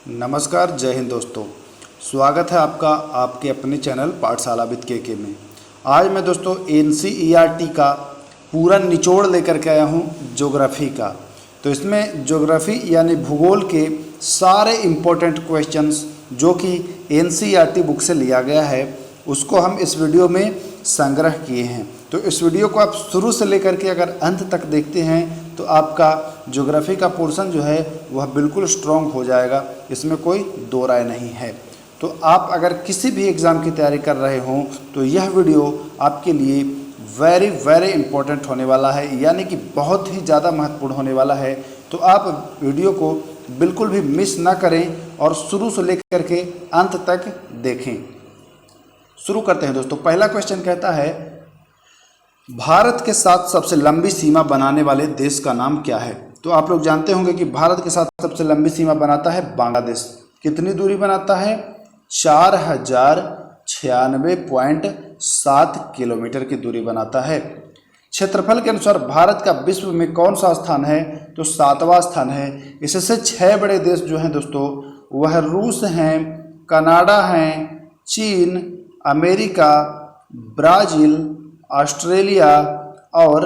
नमस्कार, जय हिंद दोस्तों। स्वागत है आपका आपके अपने चैनल पाठशाला विद के में। आज मैं दोस्तों NCERT का पूरा निचोड़ लेकर के आया हूँ ज्योग्राफी का। तो इसमें ज्योग्राफी यानी भूगोल के सारे इम्पोर्टेंट क्वेश्चंस जो कि NCERT बुक से लिया गया है उसको हम इस वीडियो में संग्रह किए हैं। तो इस वीडियो को आप शुरू से लेकर के अगर अंत तक देखते हैं तो आपका ज्योग्राफी का पोर्शन जो है वह बिल्कुल स्ट्रॉन्ग हो जाएगा, इसमें कोई दो राय नहीं है। तो आप अगर किसी भी एग्ज़ाम की तैयारी कर रहे हों तो यह वीडियो आपके लिए वेरी इम्पोर्टेंट होने वाला है, यानी कि बहुत ही ज़्यादा महत्वपूर्ण होने वाला है। तो आप वीडियो को बिल्कुल भी मिस ना करें और शुरू से लेकर के अंत तक देखें। शुरू करते हैं दोस्तों। पहला क्वेश्चन कहता है, भारत के साथ सबसे लंबी सीमा बनाने वाले देश का नाम क्या है? तो आप लोग जानते होंगे कि भारत के साथ सबसे लंबी सीमा बनाता है बांग्लादेश। कितनी दूरी बनाता है? 4096.7 किलोमीटर की दूरी बनाता है। क्षेत्रफल के अनुसार भारत का विश्व में कौन सा स्थान है? तो 7वां स्थान है। इससे 6 बड़े देश जो हैं दोस्तों वह रूस हैं, कनाडा हैं, चीन, अमेरिका, ब्राज़ील, ऑस्ट्रेलिया और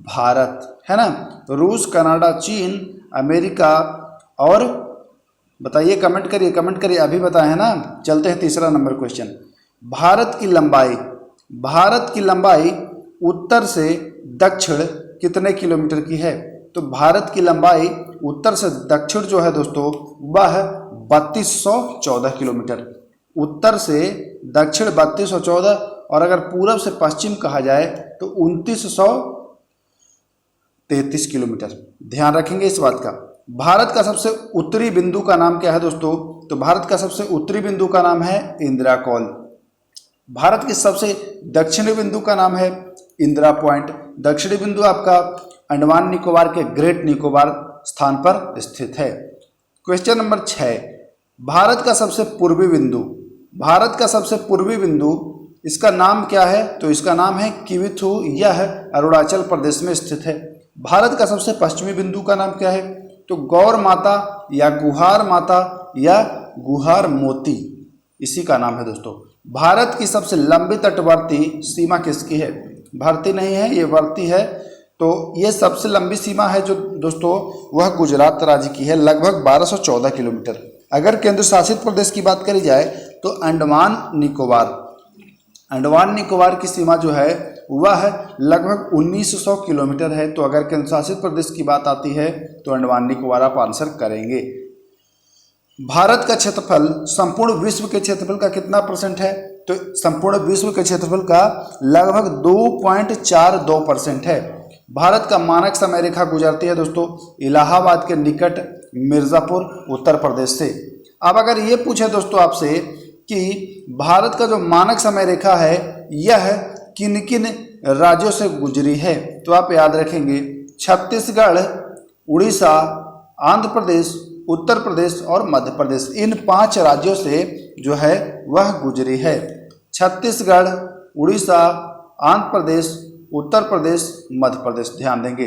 भारत है ना। रूस, कनाडा, चीन, अमेरिका और बताइए, कमेंट करिए अभी बताएं है ना। चलते हैं तीसरा नंबर क्वेश्चन। भारत की लंबाई उत्तर से दक्षिण कितने किलोमीटर की है? तो भारत की लंबाई उत्तर से दक्षिण जो है दोस्तों वह 3214 किलोमीटर। उत्तर से दक्षिण 3214 और अगर पूरब से पश्चिम कहा जाए तो 2933 किलोमीटर। ध्यान रखेंगे इस बात का। भारत का सबसे उत्तरी बिंदु का नाम क्या है दोस्तों? तो भारत का सबसे उत्तरी बिंदु का नाम है इंदिरा कॉल। भारत के सबसे दक्षिणी बिंदु का नाम है इंदिरा पॉइंट। दक्षिणी बिंदु आपका अंडमान निकोबार के ग्रेट निकोबार स्थान पर स्थित है। क्वेश्चन नंबर 6, भारत का सबसे पूर्वी बिंदु इसका नाम क्या है? तो इसका नाम है किविथु। यह अरुणाचल प्रदेश में स्थित है। भारत का सबसे पश्चिमी बिंदु का नाम क्या है? तो गौर माता या गुहार माता या गुहार मोती, इसी का नाम है दोस्तों। भारत की सबसे लंबी तटवर्ती सीमा किसकी है? भारतीय नहीं है, ये वर्ती है। तो ये सबसे लंबी सीमा है जो दोस्तों वह गुजरात राज्य की है, लगभग 1214 किलोमीटर। अगर केंद्र शासित प्रदेश की बात करी जाए तो अंडमान निकोबार की सीमा जो है वह लगभग 1900 किलोमीटर है। तो अगर केंद्र शासित प्रदेश की बात आती है तो अंडमान निकोबार आप आंसर करेंगे। भारत का क्षेत्रफल संपूर्ण विश्व के क्षेत्रफल का कितना % है? तो संपूर्ण विश्व के क्षेत्रफल का लगभग 2.42% है। भारत का मानक समय रेखा गुजरती है दोस्तों इलाहाबाद के निकट मिर्ज़ापुर उत्तर प्रदेश से। अब अगर ये पूछे दोस्तों आपसे कि भारत का जो मानक समय रेखा है यह किन किन राज्यों से गुजरी है, तो आप याद रखेंगे छत्तीसगढ़, उड़ीसा, आंध्र प्रदेश, उत्तर प्रदेश और मध्य प्रदेश। इन 5 राज्यों से जो है वह गुजरी है। छत्तीसगढ़, उड़ीसा, आंध्र प्रदेश, उत्तर प्रदेश, मध्य प्रदेश। ध्यान देंगे।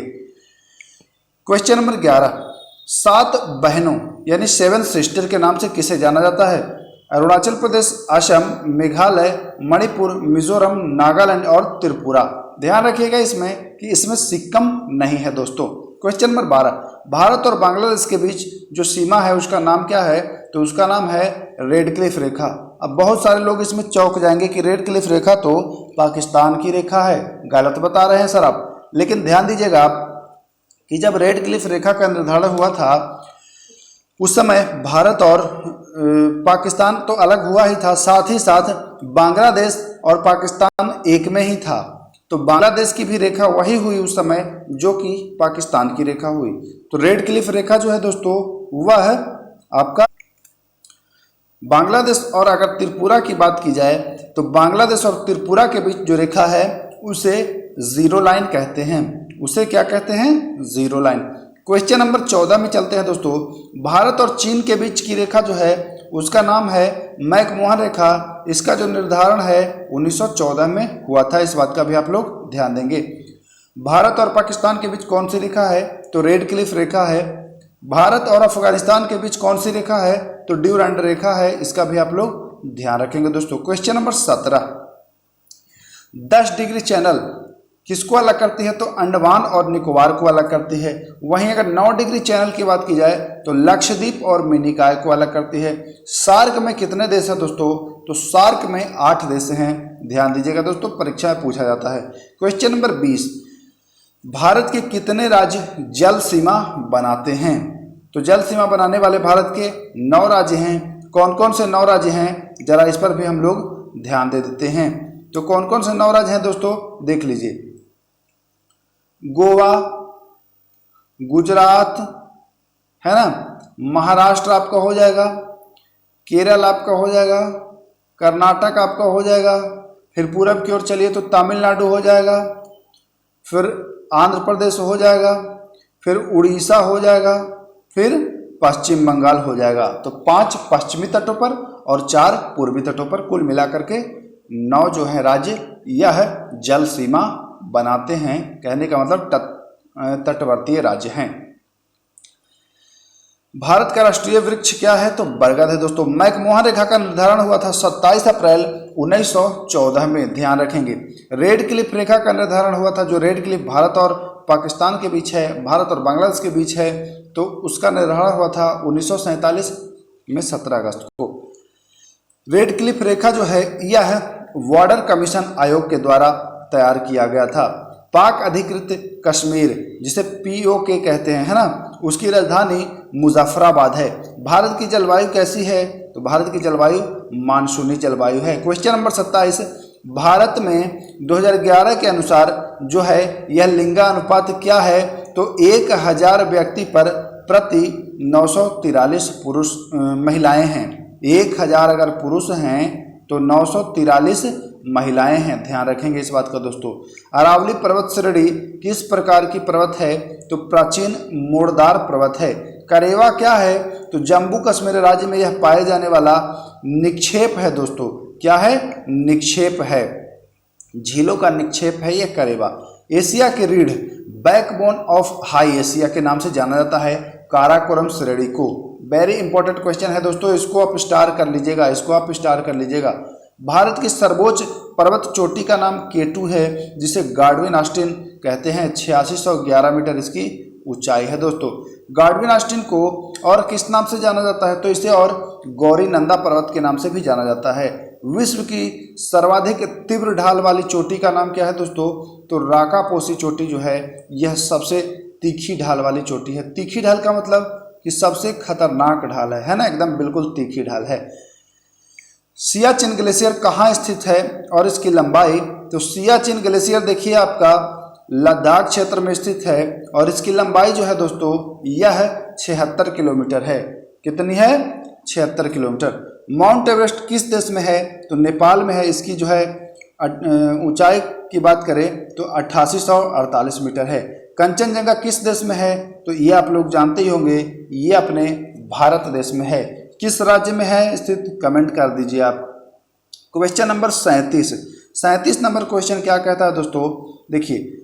क्वेश्चन नंबर 11, 7 बहनों यानी 7 सिस्टर के नाम से किसे जाना जाता है? अरुणाचल प्रदेश, असम, मेघालय, मणिपुर, मिजोरम, नागालैंड और त्रिपुरा। ध्यान रखिएगा इसमें कि इसमें सिक्किम नहीं है दोस्तों। क्वेश्चन नंबर 12, भारत और बांग्लादेश के बीच जो सीमा है उसका नाम क्या है? तो उसका नाम है रेड क्लिफ रेखा। अब बहुत सारे लोग इसमें चौंक जाएंगे कि रेड क्लिफ रेखा तो पाकिस्तान की रेखा है। गलत बता रहे हैं सर आप। लेकिन ध्यान दीजिएगा आप कि जब रेड क्लिफ रेखा का निर्धारण हुआ था उस समय भारत और पाकिस्तान तो अलग हुआ ही था, साथ ही साथ बांग्लादेश और पाकिस्तान एक में ही था। तो बांग्लादेश की भी रेखा वही हुई उस समय जो कि पाकिस्तान की रेखा हुई। तो रेड क्लिफ रेखा जो है दोस्तों वह आपका बांग्लादेश और अगर त्रिपुरा की बात की जाए तो बांग्लादेश और त्रिपुरा के बीच जो रेखा है उसे जीरो लाइन कहते हैं। उसे क्या कहते हैं? Zero line. क्वेश्चन नंबर 14 में चलते हैं दोस्तों। भारत और चीन के बीच की रेखा जो है उसका नाम है मैकमोहन रेखा। इसका जो निर्धारण है 1914 में हुआ था। इस बात का भी आप लोग ध्यान देंगे। भारत और पाकिस्तान के बीच कौन सी रेखा है? तो रेड क्लिफ रेखा है। भारत और अफगानिस्तान के बीच कौन सी रेखा है? तो ड्यूरैंड रेखा है, इसका भी आप लोग ध्यान रखेंगे दोस्तों। क्वेश्चन नंबर 17, 10 डिग्री चैनल किसको अलग करती है? तो अंडमान और निकोबार को अलग करती है। वहीं अगर 9 डिग्री चैनल की बात की जाए तो लक्षद्वीप और मिनिकॉय को अलग करती है। सार्क में कितने देश हैं दोस्तों? तो सार्क में 8 देश हैं, ध्यान दीजिएगा दोस्तों, परीक्षा में पूछा जाता है। क्वेश्चन नंबर 20, भारत के कितने राज्य जल सीमा बनाते हैं? तो जल सीमा बनाने वाले भारत के 9 राज्य हैं। कौन कौन से 9 राज्य हैं, जरा इस पर भी हम लोग ध्यान दे देते हैं। तो कौन कौन से 9 राज्य हैं दोस्तों, देख लीजिए। गोवा, गुजरात है ना, महाराष्ट्र आपका हो जाएगा, केरल आपका हो जाएगा, कर्नाटक आपका हो जाएगा, फिर पूरब की ओर चलिए तो तमिलनाडु हो जाएगा, फिर आंध्र प्रदेश हो जाएगा, फिर उड़ीसा हो जाएगा, फिर पश्चिम बंगाल हो जाएगा। तो 5 पश्चिमी तटों पर और 4 पूर्वी तटों पर, कुल मिलाकर के 9 जो है राज्य यह जल सीमा बनाते हैं। कहने का मतलब तटवर्तीय राज्य हैं। भारत का राष्ट्रीय वृक्ष क्या है? तो बरगद है दोस्तों। मैकमोहन रेखा का निर्धारण हुआ था 27 अप्रैल 1914 में, ध्यान रखेंगे। रेड क्लिफ रेखा का निर्धारण हुआ था, जो रेड क्लिफ भारत और पाकिस्तान के बीच है, भारत और बांग्लादेश के बीच है, तो उसका निर्धारण हुआ था 1947 में 17 अगस्त को। रेड क्लिफ रेखा जो है यह बॉर्डर कमीशन आयोग के द्वारा तैयार किया गया था। पाक अधिकृत कश्मीर, जिसे POK कहते हैं, है ना, उसकी राजधानी मुजफ्फराबाद है। भारत की जलवायु कैसी है? तो भारत की जलवायु मानसूनी जलवायु है। क्वेश्चन नंबर 27, भारत में 2011 के अनुसार जो है यह लिंगानुपात क्या है? तो 1000 व्यक्ति पर प्रति 943 पुरुष महिलाएं हैं। 1000 अगर पुरुष हैं तो 943 महिलाएं हैं, ध्यान रखेंगे इस बात का दोस्तों। अरावली पर्वत श्रेणी किस प्रकार की पर्वत है? तो प्राचीन मोड़दार पर्वत है। करेवा क्या है? तो जम्मू कश्मीर राज्य में यह पाए जाने वाला निक्षेप है दोस्तों। क्या है? निक्षेप है, झीलों का निक्षेप है यह करेवा। एशिया की रीढ़, बैकबोन ऑफ हाई एशिया के नाम से जाना जाता है काराकोरम श्रेणी को। वेरी इंपॉर्टेंट क्वेश्चन है दोस्तों, इसको आप स्टार कर लीजिएगा, इसको आप स्टार कर लीजिएगा। भारत की सर्वोच्च पर्वत चोटी का नाम केटू है, जिसे गार्डविन ऑस्टिन कहते हैं। 8611 मीटर इसकी ऊंचाई है दोस्तों। गार्डविन ऑस्टिन को और किस नाम से जाना जाता है? तो इसे और गौरी नंदा पर्वत के नाम से भी जाना जाता है। विश्व की सर्वाधिक तीव्र ढाल वाली चोटी का नाम क्या है दोस्तों? तो राकापोसी चोटी जो है यह सबसे तीखी ढाल वाली चोटी है। तीखी ढाल का मतलब कि सबसे खतरनाक ढाल है ना, एकदम बिल्कुल तीखी ढाल है। सियाचिन ग्लेशियर कहाँ स्थित है और इसकी लंबाई? तो सियाचिन ग्लेशियर देखिए आपका लद्दाख क्षेत्र में स्थित है और इसकी लंबाई जो है दोस्तों यह 76 किलोमीटर है। कितनी है? 76 किलोमीटर। माउंट एवरेस्ट किस देश में है? तो नेपाल में है। इसकी जो है ऊंचाई की बात करें तो 8848 मीटर है। कंचनजंगा किस देश में है? तो ये आप लोग जानते ही होंगे, ये अपने भारत देश में है। किस राज्य में है स्थित? कमेंट कर दीजिए आप। क्वेश्चन नंबर 37 नंबर क्वेश्चन क्या कहता है दोस्तों? देखिए,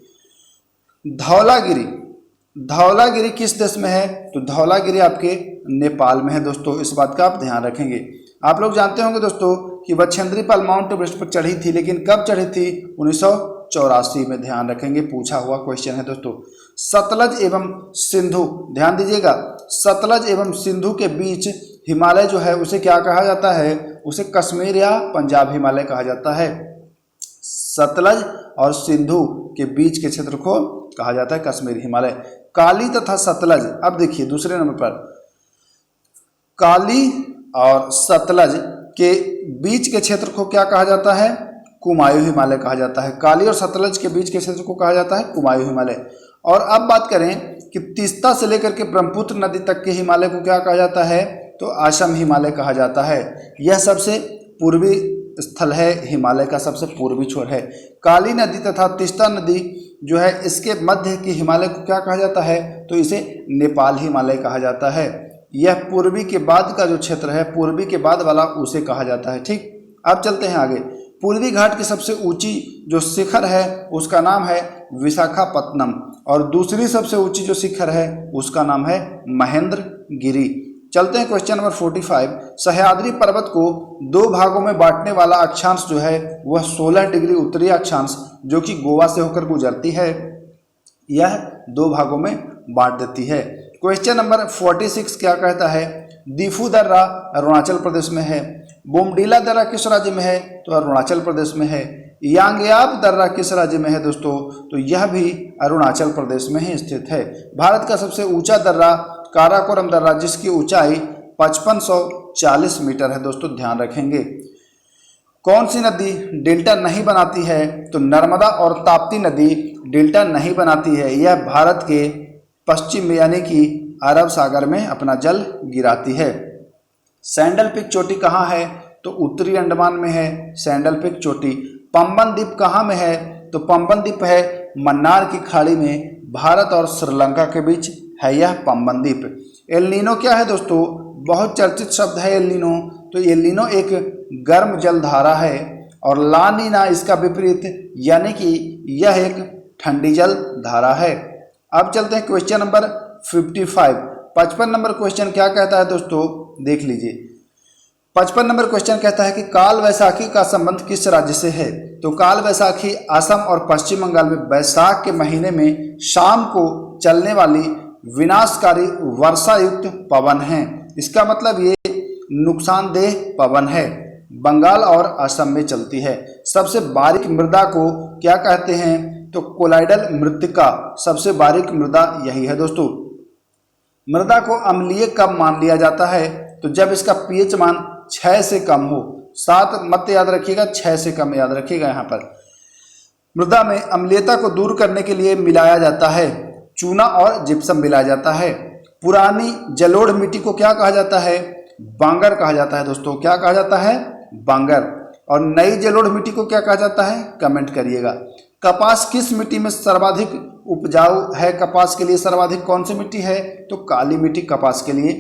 धौलागिरी किस देश में है? तो धौलागिरी आपके नेपाल में है दोस्तों, इस बात का आप ध्यान रखेंगे। आप लोग जानते होंगे दोस्तों कि बछेंद्री पाल माउंट एवरेस्ट पर चढ़ी थी, लेकिन कब चढ़ी थी? 1984 में, ध्यान रखेंगे, पूछा हुआ क्वेश्चन है दोस्तों। सतलज एवं सिंधु, ध्यान दीजिएगा, सतलज एवं सिंधु के बीच हिमालय जो है उसे क्या कहा जाता है? उसे कश्मीर या पंजाब हिमालय कहा जाता है। सतलज और सिंधु के बीच के क्षेत्र को कहा जाता है कश्मीर हिमालय। काली तथा सतलज, अब देखिए दूसरे नंबर पर, काली और सतलज के बीच के क्षेत्र को क्या कहा जाता है? कुमायूं हिमालय कहा जाता है। काली और सतलज के बीच के क्षेत्र को कहा जाता है कुमायूं हिमालय। और अब बात करें कि तीस्ता से लेकर के ब्रह्मपुत्र नदी तक के हिमालय को क्या कहा जाता है? तो असम हिमालय कहा जाता है। यह सबसे पूर्वी स्थल है, हिमालय का सबसे पूर्वी छोर है। काली नदी तथा तीस्ता नदी जो है इसके मध्य की हिमालय को क्या कहा जाता है? तो इसे नेपाल हिमालय कहा जाता है। यह पूर्वी के बाद का जो क्षेत्र है, पूर्वी के बाद वाला, उसे कहा जाता है। ठीक, अब चलते हैं आगे। पूर्वी घाट की सबसे ऊंची जो शिखर है उसका नाम है विशाखापत्तनम और दूसरी सबसे ऊंची जो शिखर है उसका नाम है महेंद्रगिरी। चलते हैं क्वेश्चन नंबर 45। सह्याद्री पर्वत को दो भागों में बांटने वाला अक्षांश जो है वह 16 डिग्री उत्तरी अक्षांश जो कि गोवा से होकर गुजरती है, यह दो भागों में बांट देती है। क्वेश्चन नंबर 46 क्या कहता है? दीफू दर्रा अरुणाचल प्रदेश में है। बोमडीला दर्रा किस राज्य में है? तो अरुणाचल प्रदेश में है। यांगयाब दर्रा किस राज्य में है दोस्तों? तो यह भी अरुणाचल प्रदेश में ही स्थित है। भारत का सबसे ऊंचा दर्रा काराकोरम दर्रा जिसकी ऊंचाई 5540 मीटर है दोस्तों, ध्यान रखेंगे। कौन सी नदी डेल्टा नहीं बनाती है? तो नर्मदा और ताप्ती नदी डेल्टा नहीं बनाती है। यह भारत के पश्चिम यानी कि अरब सागर में अपना जल गिराती है। सैंडल पीक चोटी कहाँ है? तो उत्तरी अंडमान में है सैंडल पीक चोटी। पंबन द्वीप कहाँ में है? तो पंबन द्वीप है मन्नार की खाड़ी में, भारत और श्रीलंका के बीच है यह पंबन द्वीप। एल नीनो क्या है दोस्तों? बहुत चर्चित शब्द है एल नीनो। तो एल नीनो एक गर्म जल धारा है और ला नीना इसका विपरीत यानी कि यह एक ठंडी जल धारा है। अब चलते हैं क्वेश्चन नंबर 55। 55 नंबर क्वेश्चन क्या कहता है दोस्तों? देख लीजिए। 55 नंबर क्वेश्चन कहता है कि काल वैसाखी का संबंध किस राज्य से है? तो काल वैसाखी असम और पश्चिम बंगाल में वैसाख के महीने में शाम को चलने वाली विनाशकारी वर्षा युक्त पवन है। इसका मतलब ये नुकसानदेह पवन है, बंगाल और असम में चलती है। सबसे बारीक मृदा को क्या कहते हैं? तो कोलाइडल मृत्तिका, सबसे बारीक मृदा यही है दोस्तों। मृदा को अम्लीय कब मान लिया जाता है? तो जब इसका पीएच मान 6 से कम हो। 7 मत याद रखिएगा, 6 से कम याद रखिएगा। यहाँ पर मृदा में अम्लीयता को दूर करने के लिए मिलाया जाता है चूना और जिप्सम मिलाया जाता है। पुरानी जलोढ़ मिट्टी को क्या कहा जाता है? बांगर कहा जाता है दोस्तों। क्या कहा जाता है? बांगर। और नई जलोढ़ मिट्टी को क्या कहा जाता है? कमेंट करिएगा। कपास किस मिट्टी में सर्वाधिक उपजाऊ है? कपास के लिए सर्वाधिक कौन सी मिट्टी है? तो काली मिट्टी कपास के लिए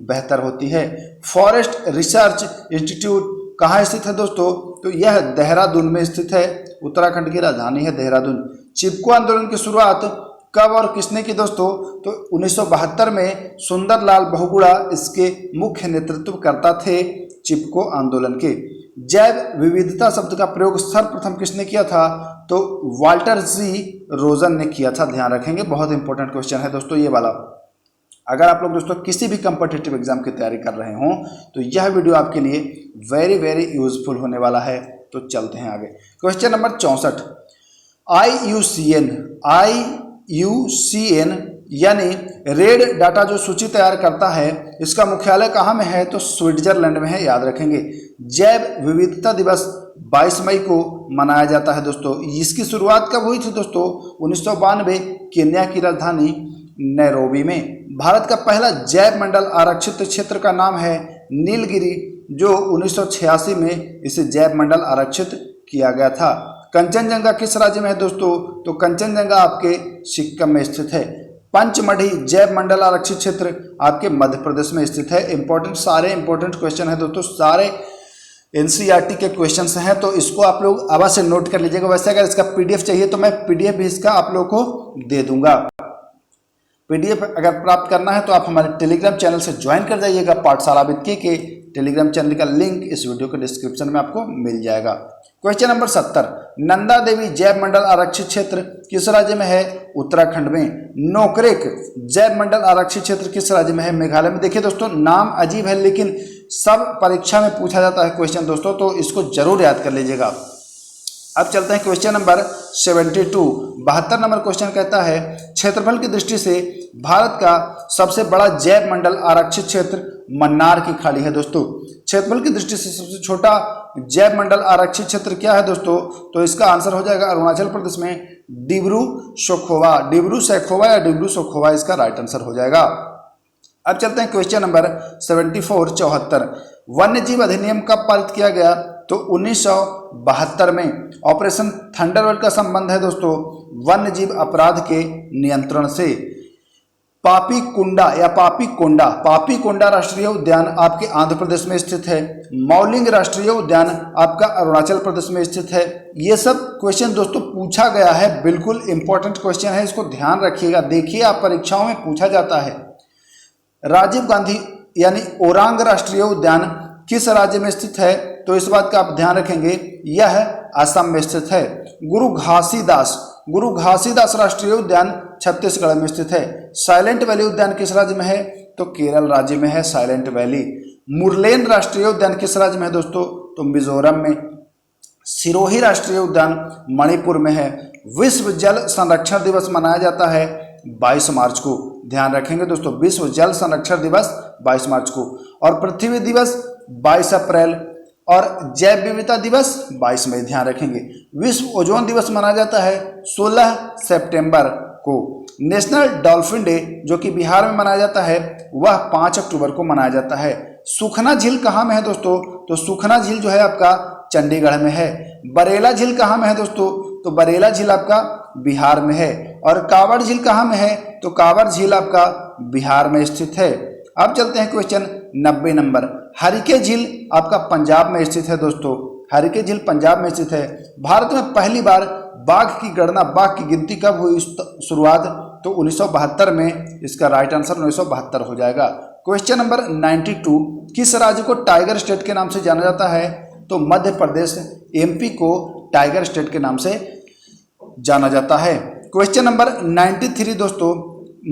बेहतर होती है। फॉरेस्ट रिसर्च इंस्टीट्यूट कहाँ स्थित है दोस्तों? तो यह देहरादून में स्थित है, उत्तराखंड की राजधानी है देहरादून। चिपको आंदोलन की शुरुआत कब और किसने की दोस्तों? तो 1972 में सुंदरलाल बहुगुणा इसके मुख्य नेतृत्वकर्ता थे चिपको आंदोलन के। जैव विविधता शब्द का प्रयोग सर्वप्रथम किसने किया था? तो वाल्टर जी रोजन ने किया था, ध्यान रखेंगे। बहुत इंपॉर्टेंट क्वेश्चन है दोस्तों ये वाला। अगर आप लोग दोस्तों किसी भी कम्पिटिटिव एग्जाम की तैयारी कर रहे हों तो यह वीडियो आपके लिए वेरी वेरी यूजफुल होने वाला है। तो चलते हैं आगे। Question number 64। IUCN यानी रेड डाटा जो सूची तैयार करता है, इसका मुख्यालय कहाँ में है? तो स्विट्जरलैंड में है, याद रखेंगे। जैव विविधता दिवस 22 मई को मनाया जाता है दोस्तों। इसकी शुरुआत कब हुई थी दोस्तों? 1992 केन्या की राजधानी नैरोबी में। भारत का पहला जैव मंडल आरक्षित क्षेत्र का नाम है नीलगिरी, जो 1986 में इसे जैव मंडल आरक्षित किया गया था। कंचनजंगा किस राज्य में है दोस्तों? तो कंचनजंगा आपके सिक्किम में स्थित है। पंचमढ़ी जैव मंडल आरक्षित क्षेत्र आपके मध्य प्रदेश में स्थित है। इंपॉर्टेंट, सारे इंपॉर्टेंट क्वेश्चन है दोस्तों, सारे एनसीईआरटी के क्वेश्चंस हैं, तो इसको आप लोग अवश्य नोट कर लीजिएगा। वैसे अगर इसका पीडीएफ चाहिए तो मैं पीडीएफ भी इसका आप लोग को दे दूंगा। पीडीएफ अगर प्राप्त करना है तो आप हमारे टेलीग्राम चैनल से ज्वाइन कर जाइएगा। पाठशाला विद के टेलीग्राम चैनल का लिंक इस वीडियो के डिस्क्रिप्शन में आपको मिल जाएगा। Question number 70। नंदा देवी जैव मंडल आरक्षित क्षेत्र किस राज्य में है? उत्तराखंड में। नोकरेक जैव मंडल आरक्षित क्षेत्र किस राज्य में है? मेघालय में। देखिए दोस्तों नाम अजीब है लेकिन सब परीक्षा में पूछा जाता है क्वेश्चन दोस्तों, तो इसको जरूर याद कर लीजिएगा। अब चलते हैं क्वेश्चन नंबर 72। 72 नंबर क्वेश्चन कहता है क्षेत्रफल की दृष्टि से भारत का सबसे बड़ा जैव मंडल आरक्षित क्षेत्र मन्नार की खाड़ी है दोस्तों। क्षेत्रफल की दृष्टि से सबसे छोटा जैव मंडल आरक्षित क्षेत्र क्या है दोस्तों? तो इसका आंसर हो जाएगा अरुणाचल प्रदेश में डिब्रू सैखोवा। डिब्रू सैखोवा या डिब्रू सैखोवा इसका राइट आंसर हो जाएगा। अब चलते हैं क्वेश्चन नंबर 74। 74 वन्य जीव अधिनियम कब पारित किया गया? तो 1972 में। ऑपरेशन थंडरबर्ड का संबंध है दोस्तों वन्य जीव अपराध के नियंत्रण से। पापीकुंडा या पापीकोंडा राष्ट्रीय उद्यान आपके आंध्र प्रदेश में स्थित है। मौलिंग राष्ट्रीय उद्यान आपका अरुणाचल प्रदेश में स्थित है। ये सब क्वेश्चन दोस्तों पूछा गया है, बिल्कुल इंपॉर्टेंट क्वेश्चन है, इसको ध्यान रखिएगा। देखिए आप परीक्षाओं में पूछा जाता है। राजीव गांधी यानी ओरांग राष्ट्रीय उद्यान किस राज्य में स्थित है, तो इस बात का आप ध्यान रखेंगे, यह असम में स्थित है। गुरु घासीदास राष्ट्रीय उद्यान छत्तीसगढ़ में स्थित है। साइलेंट वैली उद्यान किस राज्य में है, तो केरल राज्य में है साइलेंट वैली। मुरलेन राष्ट्रीय उद्यान किस राज्य में है दोस्तों, तो मिजोरम में। सिरोही राष्ट्रीय उद्यान मणिपुर में है। विश्व जल संरक्षण दिवस मनाया जाता है 22 मार्च को, ध्यान रखेंगे दोस्तों, विश्व जल संरक्षण दिवस 22 मार्च को। और पृथ्वी दिवस 22 अप्रैल और जैव विविधता दिवस 22 मई, ध्यान रखेंगे। विश्व ओजोन दिवस मनाया जाता है 16 सितंबर को। नेशनल डॉल्फिन डे जो कि बिहार में मनाया जाता है वह 5 अक्टूबर को मनाया जाता है। सुखना झील कहाँ में है दोस्तों, तो सुखना झील जो है आपका चंडीगढ़ में है। बरेला झील कहाँ में है दोस्तों, तो बरेला झील आपका बिहार में है। और कांवड़ झील कहाँ में है, तो कांवड़ झील आपका बिहार में स्थित है। अब चलते हैं क्वेश्चन 90 नंबर। हरिके झील आपका पंजाब में स्थित है दोस्तों, हरिके झील पंजाब में स्थित है। भारत में पहली बार बाघ की गणना, बाघ की गिनती कब हुई शुरुआत, तो 1972 में। इसका राइट आंसर 1972 हो जाएगा। क्वेश्चन नंबर 92, किस राज्य को टाइगर स्टेट के नाम से जाना जाता है, तो मध्य प्रदेश एमपी को टाइगर स्टेट के नाम से जाना जाता है। क्वेश्चन नंबर 93 दोस्तों,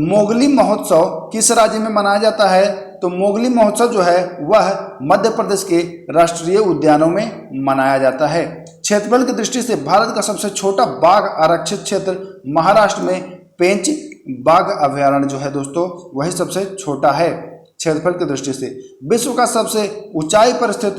मोगली महोत्सव किस राज्य में मनाया जाता है, तो मोगली महोत्सव जो है वह मध्य प्रदेश के राष्ट्रीय उद्यानों में मनाया जाता है। क्षेत्रफल की दृष्टि से भारत का सबसे छोटा बाघ आरक्षित क्षेत्र महाराष्ट्र में पेंच बाघ अभयारण्य जो है दोस्तों वही सबसे छोटा है क्षेत्रफल की दृष्टि से। विश्व का सबसे ऊंचाई पर स्थित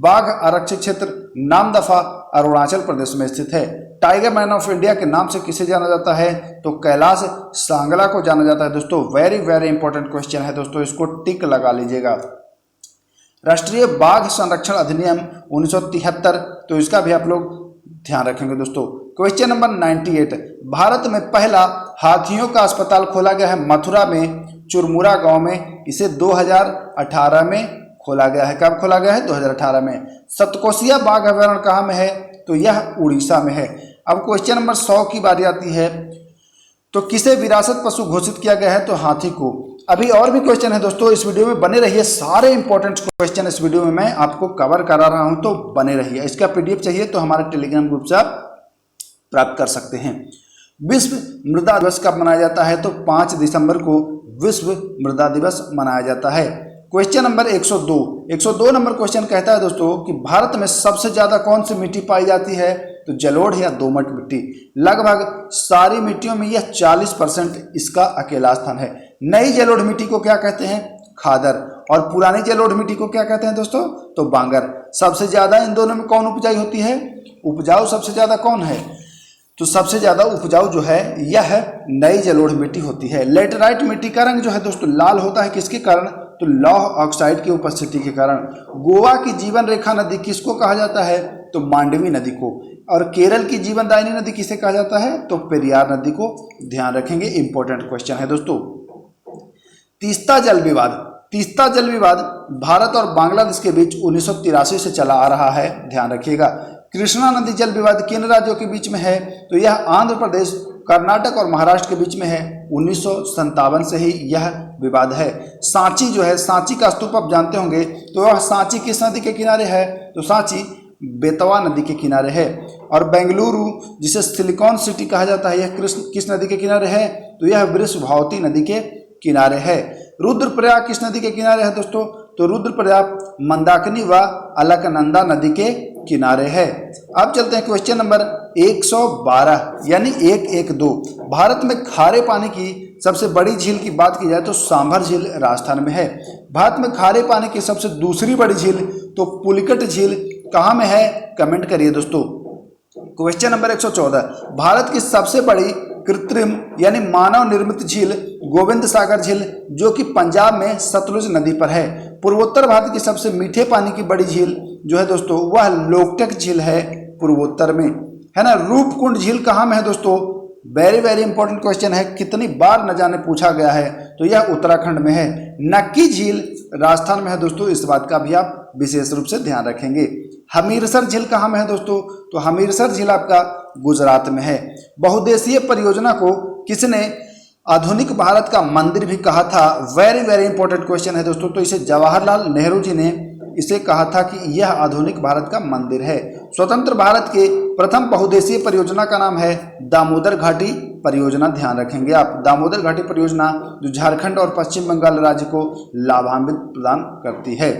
बाघ आरक्षित क्षेत्र नामदफा अरुणाचल प्रदेश में स्थित है। टाइगर मैन ऑफ इंडिया के नाम से किसे जाना जाता है, तो कैलाश सांगला को जाना जाता है दोस्तों। वेरी वेरी इंपॉर्टेंट क्वेश्चन है दोस्तों, इसको टिक लगा लीजिएगा। राष्ट्रीय बाघ संरक्षण अधिनियम 1973, तो इसका भी आप लोग ध्यान रखेंगे दोस्तों। क्वेश्चन नंबर 98, भारत में पहला हाथियों का अस्पताल खोला गया है मथुरा में चुरमुरा गांव में। इसे 2018 में खोला गया है। कब खोला गया है, 2018 में। सतकोसिया बाघ अभयारण्य कहाँ में है, तो यह उड़ीसा में है। अब क्वेश्चन नंबर 100 की बारी आती है, तो किसे विरासत पशु घोषित किया गया है, तो हाथी को। अभी और भी क्वेश्चन है दोस्तों, इस वीडियो में बने रहिए। सारे इंपॉर्टेंट क्वेश्चन इस वीडियो में मैं आपको कवर करा रहा हूं, तो बने रहिए। इसका पीडीएफ चाहिए तो हमारे टेलीग्राम ग्रुप से आप प्राप्त कर सकते हैं। विश्व मृदा दिवस कब मनाया जाता है, तो 5 दिसंबर को विश्व मृदा दिवस मनाया जाता है। क्वेश्चन नंबर 102 नंबर क्वेश्चन कहता है दोस्तों कि भारत में सबसे ज्यादा कौन सी मिट्टी पाई जाती है, तो जलोढ़ या दोमट मिट्टी। लगभग सारी मिट्टियों में यह 40% इसका अकेला स्थान है। नई जलोढ़ मिट्टी को क्या कहते हैं, खादर। और पुरानी जलोढ़ मिट्टी को क्या कहते हैं दोस्तों, तो बांगर। सबसे ज्यादा इन दोनों में कौन उपजाऊ होती है, उपजाऊ सबसे ज्यादा कौन है, तो सबसे ज्यादा उपजाऊ जो है यह नई जलोढ़ मिट्टी होती है। लेटराइट मिट्टी का रंग जो है दोस्तों लाल होता है, किसके कारण, तो लौह ऑक्साइड की उपस्थिति के कारण। गोवा की जीवन रेखा नदी किसको कहा जाता है, तो मांडवी नदी को। और केरल की जीवनदायिनी नदी किसे कहा जाता है, तो पेरियार नदी को। ध्यान रखेंगे, इंपॉर्टेंट क्वेश्चन है दोस्तों। तीस्ता जल विवाद भारत और बांग्लादेश के बीच 1983 से चला आ रहा है, ध्यान रखिएगा। कृष्णा नदी जल विवाद किन राज्यों के बीच में है, तो यह आंध्र प्रदेश, कर्नाटक और महाराष्ट्र के बीच में है। 1957 से ही यह विवाद है। सांची जो है, सांची का स्तूप आप जानते होंगे, तो वह सांची किस नदी के किनारे है, तो सांची बेतवा नदी के किनारे है। और बेंगलुरु जिसे सिलिकॉन सिटी कहा जाता है, यह किस नदी के किनारे है, तो यह वृषभावती नदी के किनारे है। रुद्रप्रयाग किस नदी के किनारे है दोस्तों, तो रुद्रप्रयाग मंदाकिनी व अलकनंदा नदी के किनारे है। अब चलते हैं क्वेश्चन नंबर 112 यानी 112। भारत में खारे पानी की सबसे बड़ी झील की बात की जाए तो सांभर झील राजस्थान में है। भारत में खारे पानी की सबसे दूसरी बड़ी झील तो पुलिकट झील कहाँ में है, कमेंट करिए दोस्तों। क्वेश्चन नंबर 114, भारत की सबसे बड़ी कृत्रिम यानी मानव निर्मित झील गोविंद सागर झील जो कि पंजाब में सतलुज नदी पर है। पूर्वोत्तर भारत की सबसे मीठे पानी की बड़ी झील जो है दोस्तों वह लोकटक झील है पूर्वोत्तर में, है ना। रूपकुंड झील कहाँ में है दोस्तों, वेरी वेरी इंपॉर्टेंट क्वेश्चन है, कितनी बार न जाने पूछा गया है, तो यह उत्तराखंड में है। नक्की झील राजस्थान में है दोस्तों, इस बात का भी आप विशेष रूप से ध्यान रखेंगे। हमीरसर झील कहाँ में है दोस्तों, तो हमीरसर झील आपका गुजरात में है। बहुउद्देशीय परियोजना को किसने आधुनिक भारत का मंदिर भी कहा था, वेरी वेरी इंपॉर्टेंट क्वेश्चन है दोस्तों, तो इसे जवाहरलाल नेहरू जी ने इसे कहा था कि यह आधुनिक भारत का मंदिर है। स्वतंत्र भारत के प्रथम बहुउद्देशीय परियोजना का नाम है दामोदर घाटी परियोजना, ध्यान रखेंगे आप। दामोदर घाटी परियोजना जो झारखंड और पश्चिम बंगाल राज्य को लाभान्वित प्रदान करती है।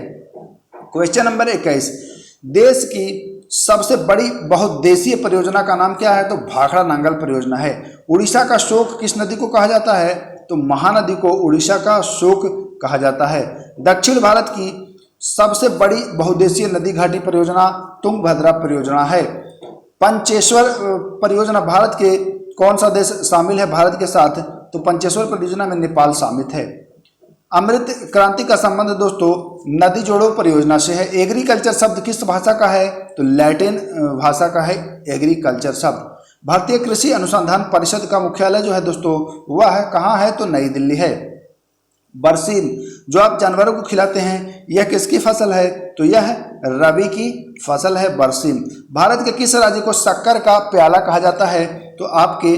क्वेश्चन नंबर 21, देश की सबसे बड़ी बहुउद्देशीय परियोजना का नाम क्या है, तो भाखड़ा नांगल परियोजना है। उड़ीसा का शोक किस नदी को कहा जाता है, तो महानदी को उड़ीसा का शोक कहा जाता है। दक्षिण भारत की सबसे बड़ी बहुउद्देशीय नदी घाटी परियोजना तुंगभद्रा परियोजना है। पंचेश्वर परियोजना भारत के कौन सा देश शामिल है भारत के साथ, तो पंचेश्वर परियोजना में नेपाल शामिल है। अमृत क्रांति का संबंध दोस्तों नदी जोड़ो परियोजना से है। एग्रीकल्चर शब्द किस भाषा का है, तो लैटिन भाषा का है एग्रीकल्चर शब्द। भारतीय कृषि अनुसंधान परिषद का मुख्यालय जो है दोस्तों वह है कहाँ है, तो नई दिल्ली है। बरसीम जो आप जानवरों को खिलाते हैं यह किसकी फसल है, तो यह रबी की फसल है बरसीम। भारत के किस राज्य को शक्कर का प्याला कहा जाता है, तो आपके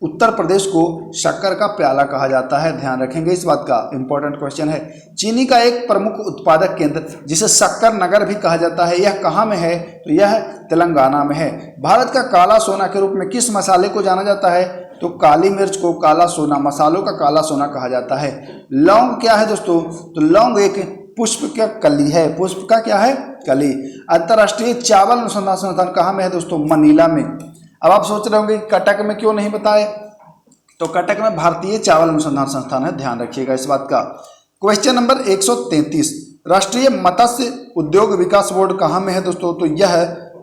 उत्तर प्रदेश को शक्कर का प्याला कहा जाता है, ध्यान रखेंगे इस बात का, इंपॉर्टेंट क्वेश्चन है। चीनी का एक प्रमुख उत्पादक केंद्र जिसे शक्कर नगर भी कहा जाता है, यह कहाँ में है, तो यह तेलंगाना में है। भारत का काला सोना के रूप में किस मसाले को जाना जाता है, तो काली मिर्च को काला सोना, मसालों का काला सोना कहा जाता है। लौंग क्या है दोस्तों, तो लौंग एक पुष्प का कली है, पुष्प का क्या है, कली। अंतर्राष्ट्रीय चावल अनुसंधान संस्थान कहाँ में है दोस्तों, मनीला में। अब आप सोच रहे होंगे कटक में क्यों नहीं बताए, तो कटक में भारतीय चावल अनुसंधान संस्थान है, ध्यान रखिएगा इस बात का। क्वेश्चन नंबर 133, राष्ट्रीय मत्स्य उद्योग विकास बोर्ड कहाँ में है दोस्तों, तो यह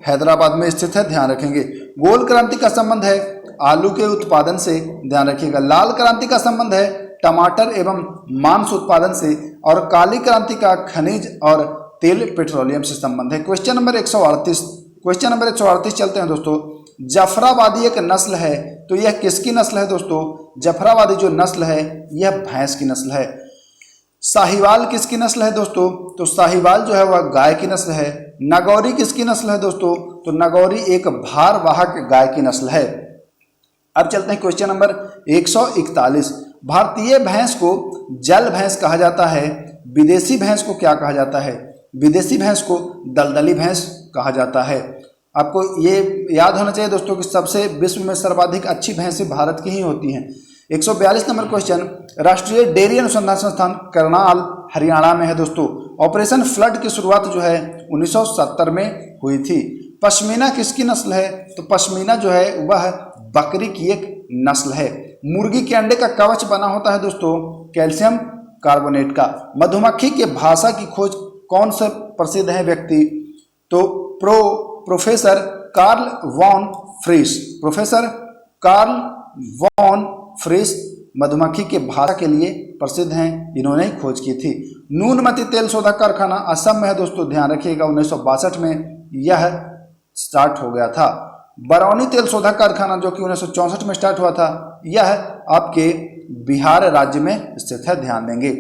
हैदराबाद में स्थित है, ध्यान रखेंगे। गोल क्रांति का संबंध है आलू के उत्पादन से, ध्यान रखिएगा। लाल क्रांति का संबंध है टमाटर एवं मांस उत्पादन से, और काली क्रांति का खनिज और तेल पेट्रोलियम से संबंध है। क्वेश्चन नंबर 138 चलते हैं दोस्तों। जफराबादी एक नस्ल है, तो यह किसकी नस्ल है दोस्तों, जफराबादी जो नस्ल है यह भैंस की नस्ल है। साहिवाल किसकी नस्ल है दोस्तों, तो साहिवाल जो है वह गाय की नस्ल है। नागौरी किसकी नस्ल है दोस्तों, तो नागौरी एक भारवाहक गाय की नस्ल है। अब चलते हैं क्वेश्चन नंबर 141, भारतीय भैंस को जल भैंस कहा जाता है, विदेशी भैंस को क्या कहा जाता है, विदेशी भैंस को दलदली भैंस कहा जाता है। आपको ये याद होना चाहिए दोस्तों कि सबसे विश्व में सर्वाधिक अच्छी भैंसें भारत की ही होती हैं। 142 नंबर क्वेश्चन, राष्ट्रीय डेयरी अनुसंधान संस्थान करनाल हरियाणा में है दोस्तों। ऑपरेशन फ्लड की शुरुआत जो है 1970 में हुई थी। पश्मीना किसकी नस्ल है, तो पश्मीना जो है वह बकरी की एक नस्ल है। मुर्गी के अंडे का कवच बना होता है दोस्तों कैल्शियम कार्बोनेट का। मधुमक्खी के भाषा की खोज कौन से प्रसिद्ध है व्यक्ति, तो professor Karl von Frisch. Professor Karl von Frisch मधुमक्खी के भाषा के लिए प्रसिद्ध हैं, इन्होंने ही खोज की थी। नूनमती तेल शोधक कारखाना असम में है दोस्तों, ध्यान रखिएगा 1962 में यह स्टार्ट हो गया था। बरौनी तेल शोधक कारखाना जो कि 1964 में स्टार्ट हुआ था, यह आपके बिहार राज्य में स्थित है, ध्यान देंगे।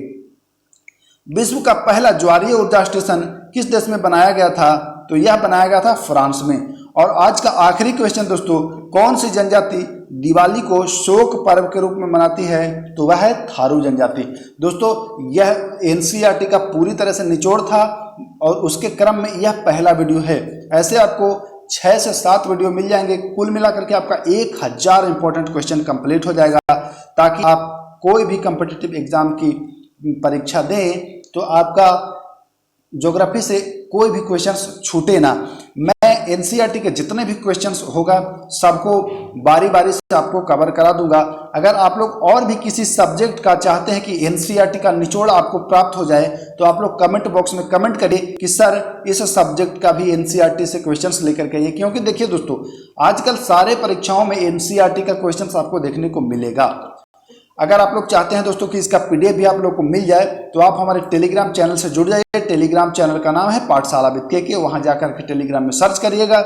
विश्व का पहला ज्वारीय ऊर्जा स्टेशन किस देश में बनाया गया था, तो यह बनाया गया था फ्रांस में। और आज का आखिरी क्वेश्चन दोस्तों, कौन सी जनजाति दिवाली को शोक पर्व के रूप में मनाती है, तो वह है थारू जनजाति। दोस्तों यह एनसीईआरटी का पूरी तरह से निचोड़ था और उसके क्रम में यह पहला वीडियो है। ऐसे आपको 6 से 7 वीडियो मिल जाएंगे, कुल मिलाकर के आपका 1000 इंपॉर्टेंट क्वेश्चन कंप्लीट हो जाएगा, ताकि आप कोई भी कॉम्पिटिटिव एग्जाम की परीक्षा दें तो आपका ज्योग्राफी से कोई भी क्वेश्चंस छूटे ना। मैं एनसीईआरटी के जितने भी क्वेश्चंस होगा सबको बारी बारी से आपको कवर करा दूंगा। अगर आप लोग और भी किसी सब्जेक्ट का चाहते हैं कि एनसीईआरटी का निचोड़ आपको प्राप्त हो जाए, तो आप लोग कमेंट बॉक्स में कमेंट करिए कि सर इस सब्जेक्ट का भी एनसीईआरटी से क्वेश्चंस लेकर के आइए। क्योंकि देखिए दोस्तों, आजकल सारे परीक्षाओं में एनसीईआरटी का क्वेश्चंस आपको देखने को मिलेगा। अगर आप लोग चाहते हैं दोस्तों कि इसका पीडीएफ भी आप लोग को मिल जाए, तो आप हमारे टेलीग्राम चैनल से जुड़ जाइए। टेलीग्राम चैनल का नाम है पाठशाला विद के, वहां जाकर के टेलीग्राम में सर्च करिएगा।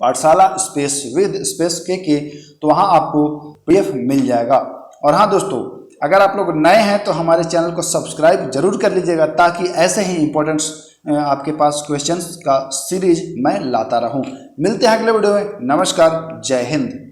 पाठशाला स्पेस विद स्पेस के तो वहाँ आपको PDF मिल जाएगा। और हाँ दोस्तों, अगर आप लोग नए हैं तो हमारे चैनल को सब्सक्राइब जरूर कर लीजिएगा, ताकि ऐसे ही इंपॉर्टेंट्स आपके पास क्वेश्चंस का सीरीज मैं लाता रहूं। मिलते हैं अगले वीडियो में। नमस्कार, जय हिंद।